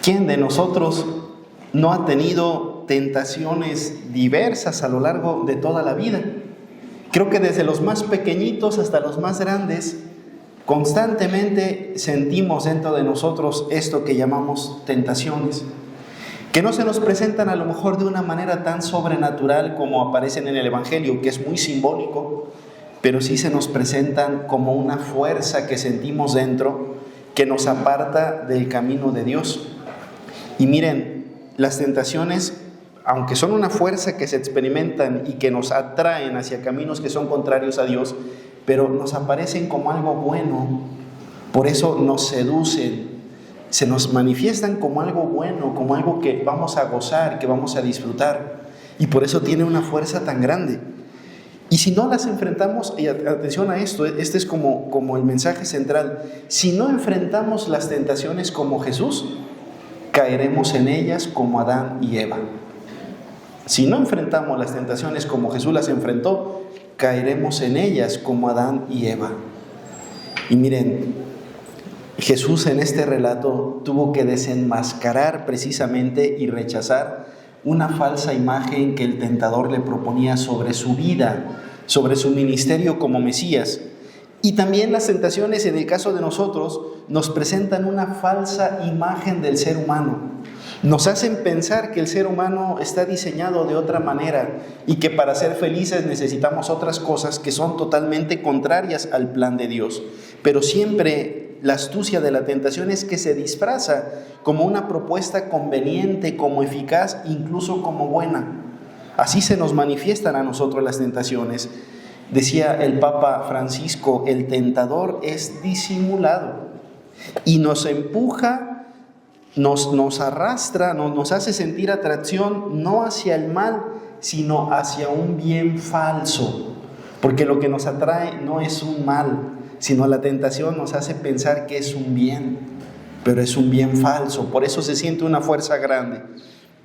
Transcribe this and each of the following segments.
¿Quién de nosotros no ha tenido tentaciones diversas a lo largo de toda la vida? Creo que desde los más pequeñitos hasta los más grandes, constantemente sentimos dentro de nosotros esto que llamamos tentaciones, que no se nos presentan a lo mejor de una manera tan sobrenatural como aparecen en el Evangelio, que es muy simbólico, pero sí se nos presentan como una fuerza que sentimos dentro, que nos aparta del camino de Dios. Y miren, las tentaciones, aunque son una fuerza que se experimentan y que nos atraen hacia caminos que son contrarios a Dios, pero nos aparecen como algo bueno, por eso nos seducen, se nos manifiestan como algo bueno, como algo que vamos a gozar, que vamos a disfrutar, y por eso tiene una fuerza tan grande. Y si no las enfrentamos, y atención a esto, este es como el mensaje central, si no enfrentamos las tentaciones como Jesús, caeremos en ellas como Adán y Eva. Si no enfrentamos las tentaciones como Jesús las enfrentó, caeremos en ellas como Adán y Eva. Y miren, Jesús en este relato tuvo que desenmascarar precisamente y rechazar una falsa imagen que el tentador le proponía sobre su vida, sobre su ministerio como Mesías. Y también las tentaciones, en el caso de nosotros, nos presentan una falsa imagen del ser humano. Nos hacen pensar que el ser humano está diseñado de otra manera y que para ser felices necesitamos otras cosas que son totalmente contrarias al plan de Dios. Pero siempre la astucia de la tentación es que se disfraza como una propuesta conveniente, como eficaz, incluso como buena. Así se nos manifiestan a nosotros las tentaciones. Decía el Papa Francisco, el tentador es disimulado y nos empuja, nos arrastra, nos hace sentir atracción no hacia el mal, sino hacia un bien falso. Porque lo que nos atrae no es un mal, sino la tentación nos hace pensar que es un bien, pero es un bien falso. Por eso se siente una fuerza grande.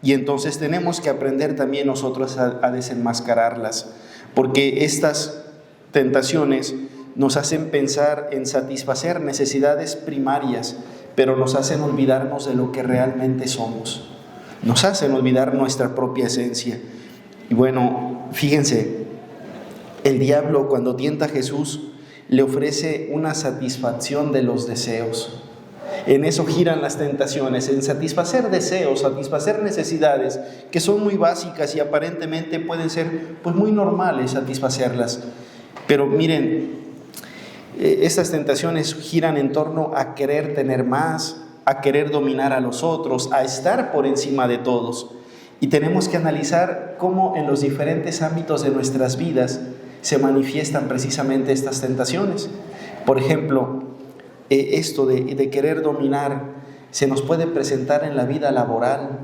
Y entonces tenemos que aprender también nosotros a desenmascararlas, porque estas tentaciones nos hacen pensar en satisfacer necesidades primarias, pero nos hacen olvidarnos de lo que realmente somos, nos hacen olvidar nuestra propia esencia. Y bueno, fíjense, el diablo cuando tienta a Jesús le ofrece una satisfacción de los deseos. En eso giran las tentaciones, en satisfacer deseos, satisfacer necesidades que son muy básicas y aparentemente pueden ser muy normales satisfacerlas. Pero miren, estas tentaciones giran en torno a querer tener más, a querer dominar a los otros, a estar por encima de todos. Y tenemos que analizar cómo en los diferentes ámbitos de nuestras vidas se manifiestan precisamente estas tentaciones. Por ejemplo, esto de querer dominar se nos puede presentar en la vida laboral.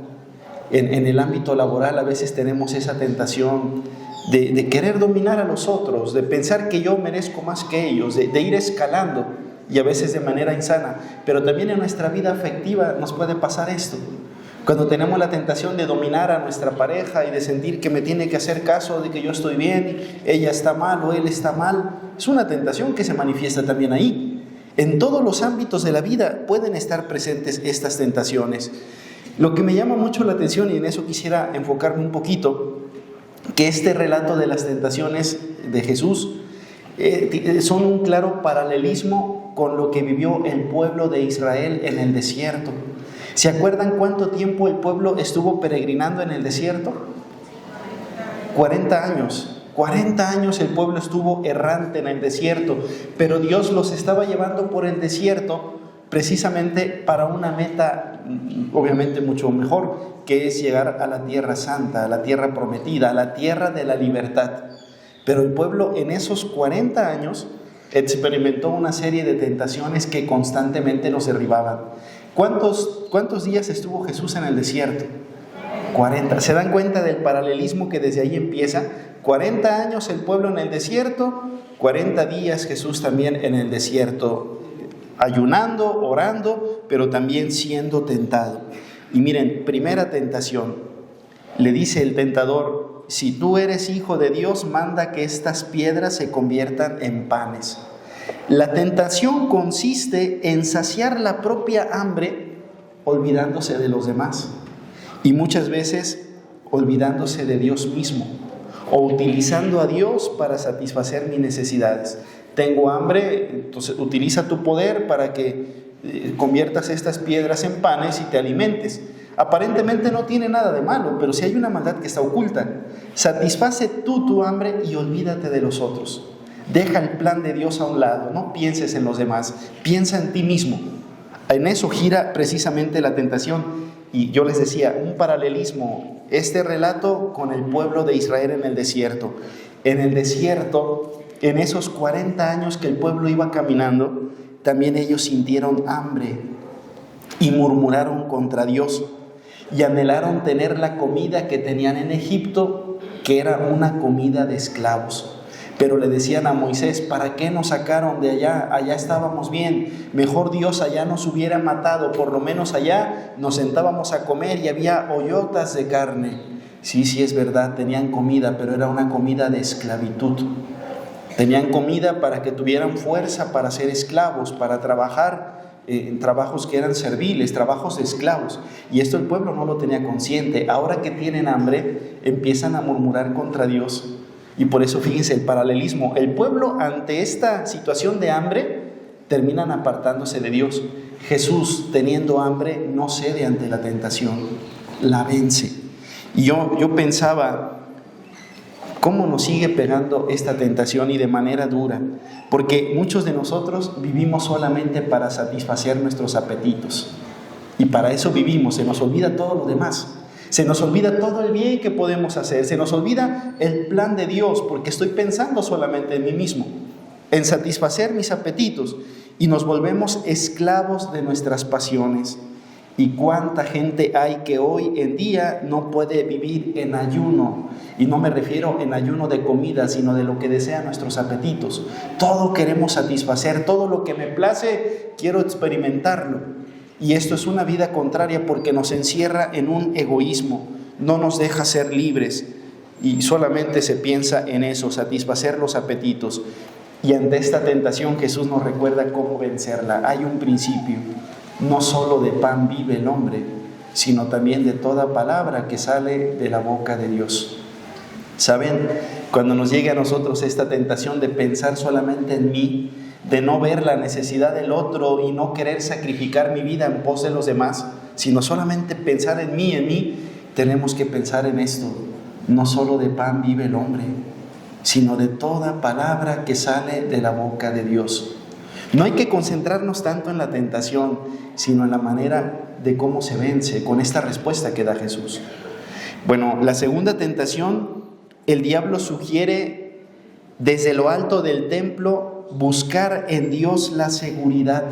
En el ámbito laboral a veces tenemos esa tentación de querer dominar a los otros, de pensar que yo merezco más que ellos, de ir escalando, y a veces de manera insana. Pero también en nuestra vida afectiva nos puede pasar esto. Cuando tenemos la tentación de dominar a nuestra pareja y de sentir que me tiene que hacer caso, de que yo estoy bien, ella está mal o él está mal, es una tentación que se manifiesta también ahí. En todos los ámbitos de la vida pueden estar presentes estas tentaciones. Lo que me llama mucho la atención, y en eso quisiera enfocarme un poquito, que este relato de las tentaciones de Jesús son un claro paralelismo con lo que vivió el pueblo de Israel en el desierto. ¿Se acuerdan cuánto tiempo el pueblo estuvo peregrinando en el desierto? 40 años. 40 años el pueblo estuvo errante en el desierto, pero Dios los estaba llevando por el desierto precisamente para una meta obviamente mucho mejor, que es llegar a la tierra santa, a la tierra prometida, a la tierra de la libertad. Pero el pueblo en esos 40 años experimentó una serie de tentaciones que constantemente los derribaban. ¿Cuántos días estuvo Jesús en el desierto? 40. ¿Se dan cuenta del paralelismo que desde ahí empieza? 40 años el pueblo en el desierto, 40 días Jesús también en el desierto, ayunando, orando, pero también siendo tentado. Y miren, primera tentación, le dice el tentador: si tú eres hijo de Dios, manda que estas piedras se conviertan en panes. La tentación consiste en saciar la propia hambre olvidándose de los demás y muchas veces olvidándose de Dios mismo o utilizando a Dios para satisfacer mis necesidades. Tengo hambre, entonces utiliza tu poder para que conviertas estas piedras en panes y te alimentes. Aparentemente no tiene nada de malo, pero si hay una maldad que está oculta. Satisface tú tu hambre y olvídate de los otros. Deja el plan de Dios a un lado, no pienses en los demás, piensa en ti mismo. En eso gira precisamente la tentación. Y yo les decía, un paralelismo, este relato con el pueblo de Israel en el desierto. En el desierto, en esos 40 años que el pueblo iba caminando, también ellos sintieron hambre y murmuraron contra Dios y anhelaron tener la comida que tenían en Egipto, que era una comida de esclavos. Pero le decían a Moisés, ¿para qué nos sacaron de allá? Allá estábamos bien, mejor Dios allá nos hubiera matado, por lo menos allá nos sentábamos a comer y había hoyotas de carne. Sí, es verdad, tenían comida, pero era una comida de esclavitud. Tenían comida para que tuvieran fuerza para ser esclavos, para trabajar en trabajos que eran serviles, trabajos de esclavos. Y esto el pueblo no lo tenía consciente. Ahora que tienen hambre, empiezan a murmurar contra Dios. Y por eso fíjense el paralelismo. El pueblo ante esta situación de hambre terminan apartándose de Dios. Jesús, teniendo hambre, no cede ante la tentación, la vence. Y yo pensaba, ¿cómo nos sigue pegando esta tentación y de manera dura? Porque muchos de nosotros vivimos solamente para satisfacer nuestros apetitos. Y para eso vivimos, se nos olvida todo lo demás. Se nos olvida todo el bien que podemos hacer, se nos olvida el plan de Dios, porque estoy pensando solamente en mí mismo, en satisfacer mis apetitos, y nos volvemos esclavos de nuestras pasiones. Y cuánta gente hay que hoy en día no puede vivir en ayuno, y no me refiero en ayuno de comida, sino de lo que desean nuestros apetitos. Todo queremos satisfacer, todo lo que me place quiero experimentarlo. Y esto es una vida contraria porque nos encierra en un egoísmo, no nos deja ser libres y solamente se piensa en eso, satisfacer los apetitos. Y ante esta tentación Jesús nos recuerda cómo vencerla. Hay un principio, no solo de pan vive el hombre, sino también de toda palabra que sale de la boca de Dios. ¿Saben? Cuando nos llegue a nosotros esta tentación de pensar solamente en mí, de no ver la necesidad del otro y no querer sacrificar mi vida en pos de los demás, sino solamente pensar en mí, tenemos que pensar en esto. No solo de pan vive el hombre, sino de toda palabra que sale de la boca de Dios. No hay que concentrarnos tanto en la tentación, sino en la manera de cómo se vence, con esta respuesta que da Jesús. Bueno, la segunda tentación, el diablo sugiere desde lo alto del templo buscar en Dios la seguridad.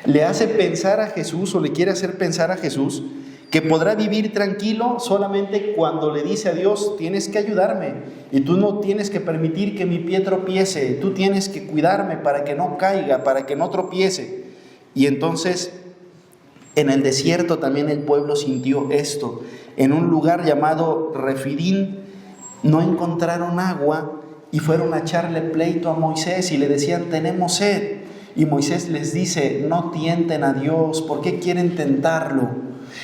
Le hace pensar a Jesús, o le quiere hacer pensar a Jesús, que podrá vivir tranquilo solamente cuando le dice a Dios, tienes que ayudarme, y tú no tienes que permitir que mi pie tropiece, tú tienes que cuidarme para que no caiga, para que no tropiece. Y entonces, en el desierto también el pueblo sintió esto. En un lugar llamado Refidín no encontraron agua, y fueron a echarle pleito a Moisés y le decían, tenemos sed. Y Moisés les dice, no tienten a Dios, ¿por qué quieren tentarlo?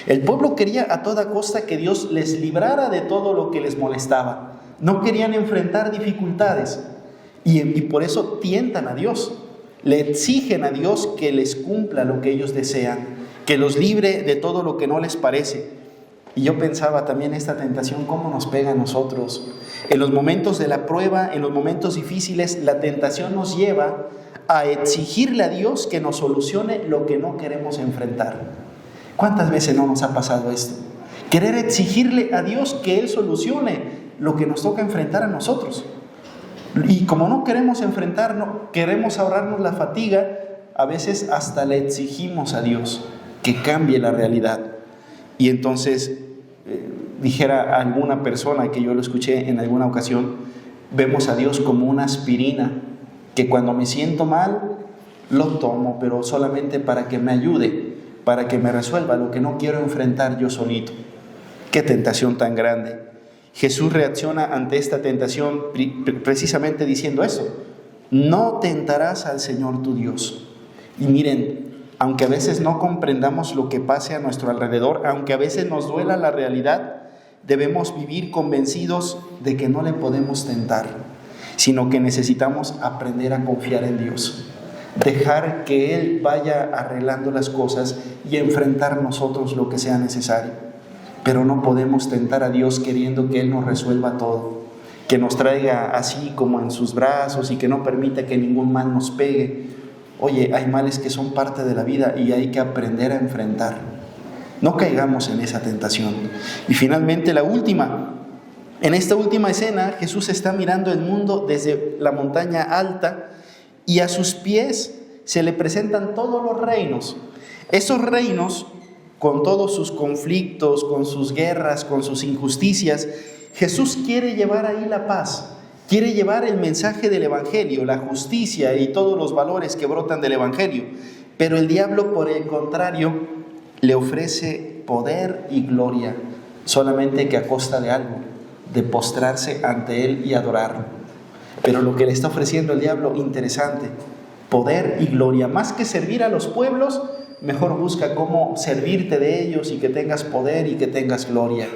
El pueblo quería a toda costa que Dios les librara de todo lo que les molestaba. No querían enfrentar dificultades y por eso tientan a Dios. Le exigen a Dios que les cumpla lo que ellos desean, que los libre de todo lo que no les parece. Y yo pensaba también esta tentación, cómo nos pega a nosotros. En los momentos de la prueba, en los momentos difíciles, la tentación nos lleva a exigirle a Dios que nos solucione lo que no queremos enfrentar. ¿Cuántas veces no nos ha pasado esto? Querer exigirle a Dios que Él solucione lo que nos toca enfrentar a nosotros. Y como no queremos enfrentarnos, queremos ahorrarnos la fatiga, a veces hasta le exigimos a Dios que cambie la realidad. Y entonces, dijera alguna persona que yo lo escuché en alguna ocasión, vemos a Dios como una aspirina, que cuando me siento mal, lo tomo, pero solamente para que me ayude, para que me resuelva lo que no quiero enfrentar yo solito. ¡Qué tentación tan grande! Jesús reacciona ante esta tentación precisamente diciendo eso: no tentarás al Señor tu Dios. Y miren, aunque a veces no comprendamos lo que pase a nuestro alrededor, aunque a veces nos duela la realidad, debemos vivir convencidos de que no le podemos tentar, sino que necesitamos aprender a confiar en Dios, dejar que Él vaya arreglando las cosas y enfrentar nosotros lo que sea necesario. Pero no podemos tentar a Dios queriendo que Él nos resuelva todo, que nos traiga así como en sus brazos y que no permita que ningún mal nos pegue. Oye, hay males que son parte de la vida y hay que aprender a enfrentar. No caigamos en esa tentación. Y finalmente la última. En esta última escena, Jesús está mirando el mundo desde la montaña alta y a sus pies se le presentan todos los reinos. Esos reinos, con todos sus conflictos, con sus guerras, con sus injusticias, Jesús quiere llevar ahí la paz. Quiere llevar el mensaje del Evangelio, la justicia y todos los valores que brotan del Evangelio. Pero el diablo, por el contrario, le ofrece poder y gloria, solamente que a costa de algo, de postrarse ante Él y adorarlo. Pero lo que le está ofreciendo el diablo, interesante, poder y gloria. Más que servir a los pueblos, mejor busca cómo servirte de ellos y que tengas poder y que tengas gloria.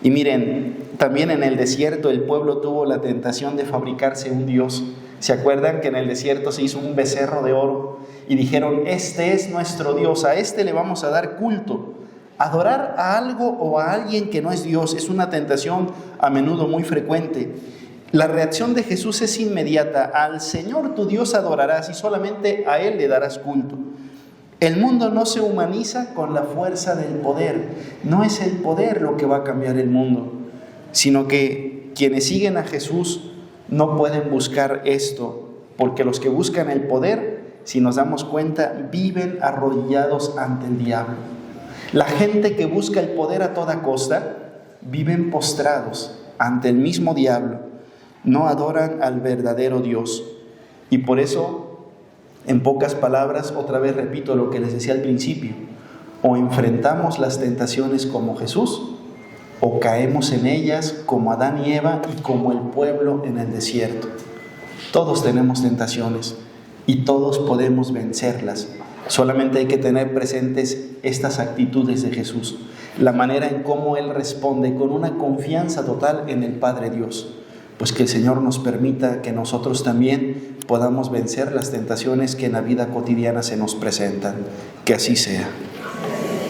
Y miren, también en el desierto el pueblo tuvo la tentación de fabricarse un dios. ¿Se acuerdan que en el desierto se hizo un becerro de oro? Y dijeron, este es nuestro Dios, a este le vamos a dar culto. Adorar a algo o a alguien que no es Dios es una tentación a menudo muy frecuente. La reacción de Jesús es inmediata. Al Señor tu Dios adorarás y solamente a Él le darás culto. El mundo no se humaniza con la fuerza del poder. No es el poder lo que va a cambiar el mundo, sino que quienes siguen a Jesús no pueden buscar esto, porque los que buscan el poder, si nos damos cuenta, viven arrodillados ante el diablo. La gente que busca el poder a toda costa, viven postrados ante el mismo diablo, no adoran al verdadero Dios. Y por eso, en pocas palabras, otra vez repito lo que les decía al principio, o enfrentamos las tentaciones como Jesús, o caemos en ellas como Adán y Eva y como el pueblo en el desierto. Todos tenemos tentaciones y todos podemos vencerlas. Solamente hay que tener presentes estas actitudes de Jesús, la manera en cómo Él responde con una confianza total en el Padre Dios. Pues que el Señor nos permita que nosotros también podamos vencer las tentaciones que en la vida cotidiana se nos presentan. Que así sea.